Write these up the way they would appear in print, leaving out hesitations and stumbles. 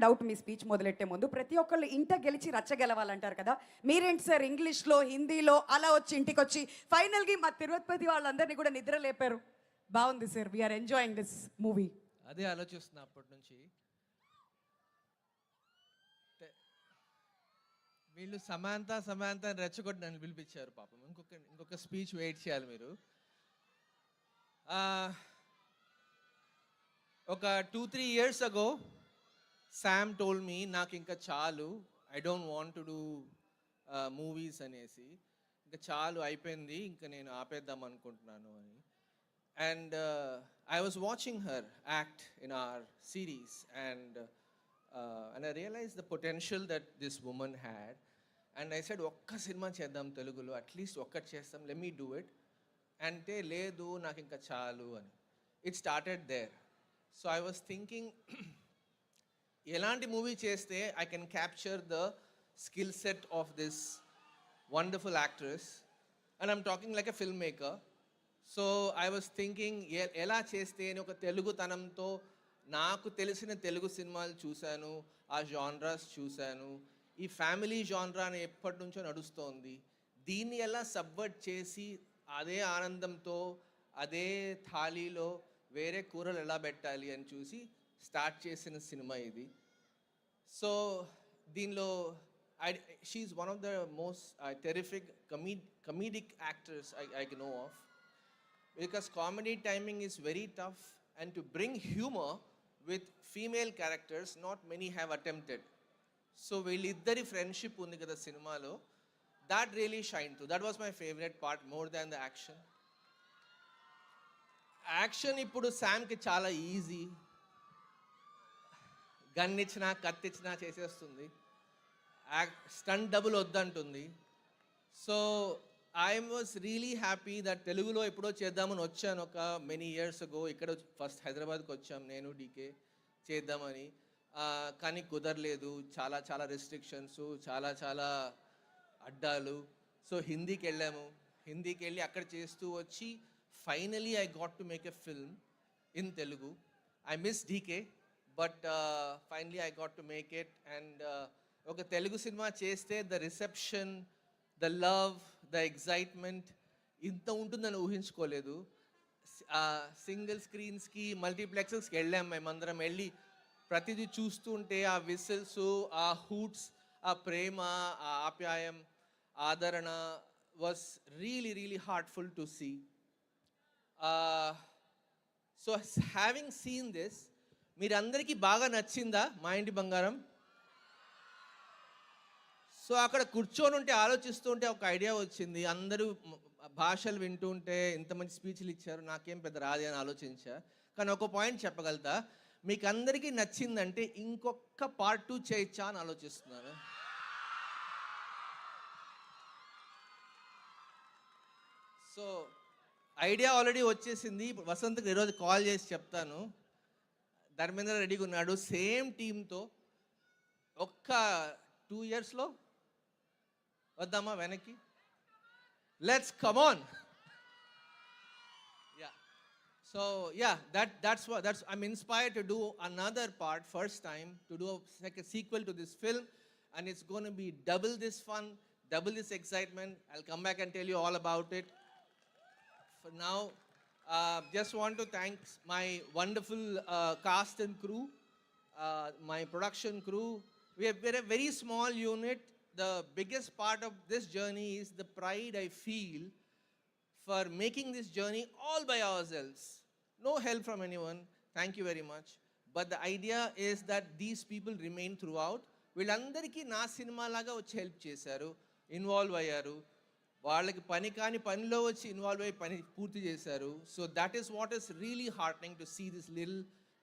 Doubt మీ speech మొదలెట్టే ముందు ప్రతి ఒక్కళ్ళు ఇంట గెలిచి రచ్చ గెలవాలంటారు కదా. మీరేంటి సార్ ఇంగ్లీష్లో హిందీలో అలా వచ్చి ఇంటికి వచ్చి ఫైనల్గా మా తిరుపతి వాళ్ళందరినీ కూడా నిద్ర లేపారు. బాగుంది sir, we're enjoying this movie. అదే ఆలోచిస్తున్నా అప్పటి నుంచి. వీళ్ళు సమాంత సమాంత అని రెచ్చగొట్టి నన్ను పిలిపించారు పాపం. ఇంకొక స్పీచ్ వెయిట్ చేయాలి మీరు. ఒక 2-3 years ago Sam told me నాకు ఇంకా చాలు, I don't want to do movies అనేసి, ఇంకా చాలు అయిపోయింది, ఇంకా నేను ఆపేద్దాం అనుకుంటున్నాను అని. And I was watching her act in our series and I realize the potential that this woman had. And I said ఒక్క సినిమా చేద్దాం తెలుగులో, అట్లీస్ట్ ఒక్కటి చేస్తాం, లెట్ మీ డూ ఇట్ అంటే లేదు నాకు ఇంకా చాలు అని. It started there. So I was thinking ఎలాంటి మూవీ చేస్తే I can capture the skill set of this wonderful actress and I'm talking like a filmmaker. So I was thinking ఎలా చేస్తే అని ఒక తెలుగుతనంతో నాకు తెలిసిన తెలుగు సినిమాలు చూశాను, ఆ జాన్రాస్ చూశాను. ఈ ఫ్యామిలీ జాన్రా అని ఎప్పటి నుంచో నడుస్తోంది, దీన్ని ఎలా సబ్వర్ట్ చేసి అదే ఆనందంతో అదే థాలీలో వేరే కూరలు ఎలా పెట్టాలి అని చూసి స్టార్ట్ చేసిన సినిమా ఇది. సో దీనిలో she's one of the most terrific comedic actors I know of, because comedy timing is very tough and to bring humor with female characters not many have attempted. So వీళ్ళిద్దరి friendship ఉంది కదా సినిమాలో, that really shined through. That was my favorite part more than the action. Action ఇప్పుడు శామ్కి చాలా easy, gun ఇచ్చినా కత్తి ఇచ్చినా చేసేస్తుంది, స్టంట్ డబుల్ వద్దంటుంది. So I was really happy that తెలుగులో ఎప్పుడో చేద్దామని వచ్చాను ఒక మెనీ ఇయర్స్ అగో. ఇక్కడ ఫస్ట్ హైదరాబాద్కి వచ్చాం నేను డీకే చేద్దామని, కానీ కుదరలేదు, చాలా చాలా రెస్ట్రిక్షన్స్, చాలా చాలా అడ్డాలు. సో హిందీకి వెళ్ళాము, హిందీకి వెళ్ళి అక్కడ చేస్తూ వచ్చి finally I got to make a film in Telugu. I miss DK but finally I got to make it. And ఒక తెలుగు సినిమా చేస్తే the reception, the love, the excitement ఇంత ఉంటుందని ఊహించుకోలేదు. సింగిల్ స్క్రీన్స్కి మల్టీప్లెక్సెస్కి వెళ్ళాం మేమందరం, వెళ్ళి ప్రతిదీ చూస్తుంటే ఆ విసిల్స్, ఆ హూట్స్, ఆ ప్రేమ, ఆ ఆప్యాయం, ఆదరణ was really really heartful to see. So having seen this, మీరందరికీ బాగా నచ్చిందా మా ఇంటి బంగారం? సో అక్కడ కూర్చొని ఉంటే ఆలోచిస్తూ ఉంటే ఒక ఐడియా వచ్చింది. అందరూ భాషలు వింటూ ఉంటే ఇంత మంచి స్పీచ్లు ఇచ్చారు, నాకేం పెద్ద రాదు అని ఆలోచించా. కానీ ఒక పాయింట్ చెప్పగలుగుతా, మీకు అందరికీ నచ్చిందంటే ఇంకొక part 2 చేయొచ్చా అని ఆలోచిస్తున్నాను. సో ఐడియా ఆల్రెడీ వచ్చేసింది. వసంత్కి ఈరోజు కాల్ చేసి చెప్తాను. ధర్మేంద్ర రెడీగా ఉన్నాడు సేమ్ టీంతో. ఒక్క 2 yearsలో వద్దామా వెనక్కి? Let's come on. Yeah, so yeah, that's I'm inspired to do another part, first time to do like a sequel to this film, and it's going to be double this fun, double this excitement. I'll come back and tell you all about it. For now, just want to thank my wonderful cast and crew, my production crew. We're a very small unit. The biggest part of this journey is the pride I feel for making this journey all by ourselves. No help from anyone. Thank you very much. But the idea is that these people remain throughout. వీళ్ళందరికీ నా cinema లాగా వచ్చి help చేశారు, involve అయ్యారు, వాళ్ళకి పని కాని పనిలో వచ్చి ఇన్వాల్వ్ అయ్యి పని పూర్తి చేశారు. So that is what is really heartening to see this little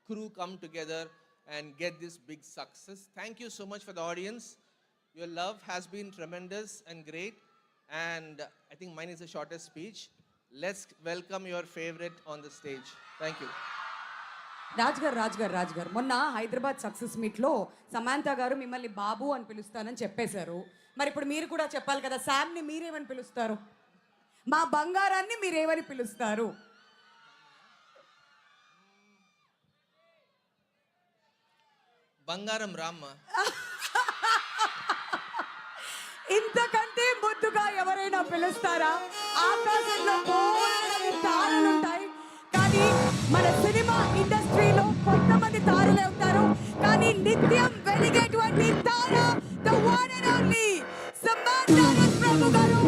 crew come together and get this big success. Thank you so much for the audience. Your love has been tremendous and great, and I think mine is the shortest speech. Let's welcome your favorite on the stage. Thank you. Raj గారు మొన్న Hyderabad success మీట్లో సమాంత గారు మిమ్మల్ని బాబు అని పిలుస్తానని చెప్పేశారు. మరి ఇప్పుడు మీరు కూడా చెప్పాలి కదా, శామ్ని మీరేమని పిలుస్తారు, మా బంగారాన్ని మీరేమని పిలుస్తారు? బంగారం రామ్మ. ఇంతకంటే ముద్దుగా ఎవరైనా పిలుస్తారా? ఆకాశంలో బోలెడన్ని తారలుంటాయి, కానీ మన సినిమా ఇండస్ట్రీలో కొంతమంది తారలే ఉంటారు, కానీ నిత్యం వెలిగేటువంటి తార, the one and only Samantha ప్రభు గారు.